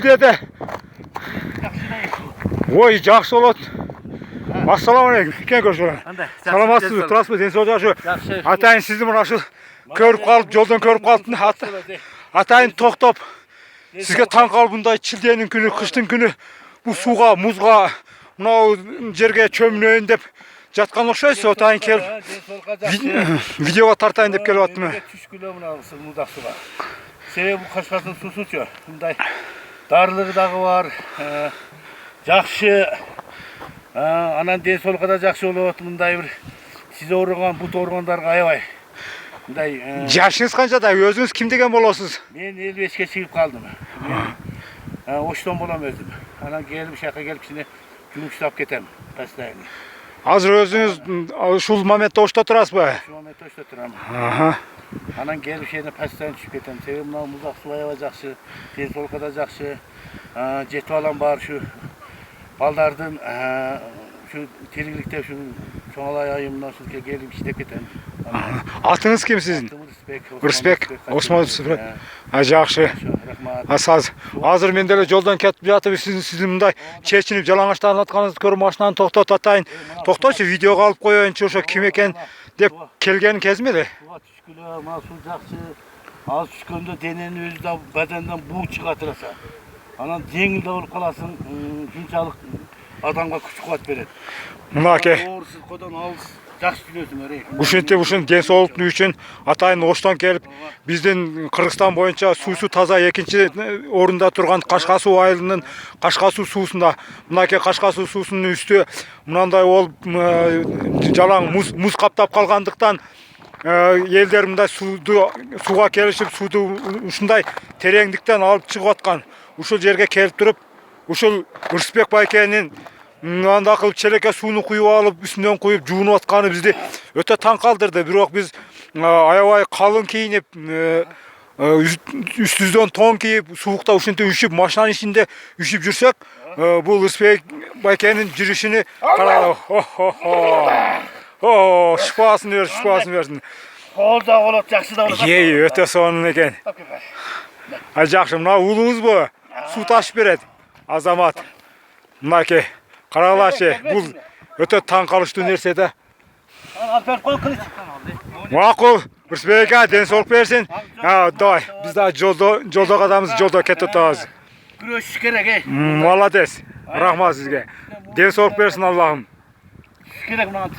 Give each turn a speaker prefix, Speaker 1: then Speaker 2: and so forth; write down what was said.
Speaker 1: Dede. Oy, жақсы болады. Ассалаумағалейкум. Кен көршілер. Саламатсыз, тұрасыз, денсаулық жақсы. Атайын сізді мына ашу көріп қалып, жолдан көріп қалдым. Атайын тоқтап, сізге таң қалып бұндай шілденің күні, қыштың күні бұл суға, мұзға, мынау жерге чөмінейін деп жатқан ұқсайсыз. Атайын келіп, видеоға тартайын деп келіп аттым.
Speaker 2: Түш күлі мұнағысы мұздақ суға. Себебі Қашқардың сусы чө. Бұндай дарлығы дағы бар, жақшы, анан денсаулыққа да жақсы болып мұндай бір сіз ауырған, бұт ауырғандарға аябай.
Speaker 1: Жашыңыз қаншада? Өзіңіз кім деген боласыз?
Speaker 2: Мен 55-ке шығып қалдым. Мен Оштан болам өзім. Анан келіп, шаққа келіп, сіне жұмыс ұстап кетем.
Speaker 1: Азыр өзіңіз шул моментте Ошта тұрасыз ба?
Speaker 2: Шул моментте Ошта тұрамын. Анан келіп, шені пәстайын түсіп кетем. Себебі мынау мұздақ су аябай жақсы, денсаулыққа да жақсы. Жеті алам бар, шу балдардың тергілікте соңалай айымынан сізге келіп іштеп кетем.
Speaker 1: Атыңыз кім сіздің? Рысбек, Осман Рысбек. Жақсы. Азыр мен деле жолдан кетіп жатып, сіздің мұндай чечініп, жалаңаштарын атқаныңызды көріп, машинаны тоқтат атайын. Тоқташы, видеоға алып қойайыншы, ошо кім екен деп келген кез ме де?
Speaker 2: Түшкілі, масыл жақсы. Аз түшкенде денені өзі да бәденден бу шығатыраса. Анан жеңілді болып қаласың, жүншалық адамға күш қуат береді.
Speaker 1: Мына ке.
Speaker 2: Орысыз қодан алыс. Жақсы түсінесің әрі.
Speaker 1: Ушын денсаулықтың үшін атайын Оштан келіп, біздің Қырғызстан бойынша сусы таза екінші орында тұрған Қашқасу айылының Қашқасу сусында. Мынаке Қашқасу сусының үсті мынандай ол жалаң мұз қаптап қалғандықтан елдер мындай суға келішіп, суды ушындай тереңдіктен алып шығып атқан. Ушыл жерге келіп тұрып, ушыл Рысбек байкенің анда қылып челекке суны құйып алып, үстінен құйып жуынып атқаны бізде өте таң қалдырды. Бирок біз аябай қалың кийиніп, үстүздөн тон кийип, суықта ушинте үшіп, машинаның ішінде үшіп жүрсек, бұл Рысбек байкенің жүрішіні қаралау. Шипасын берсін.
Speaker 2: Қолда олат, жақсы да олат.
Speaker 1: Өте соның екен. Жақсы, мына ұлыңыз бұ, су ташып береді, азамат. Мына ке, қаралашы, бұл өте таң қалышты нәрсе де. Мақұл, Рысбекке денсаулық берсін. Давай, біз да жолда қадамыз, жолда кетіп отырмыз.
Speaker 2: Күреш керек,
Speaker 1: Молодец, рахмат сізге. Денсаулық берсін Аллахым.
Speaker 2: Керек маған.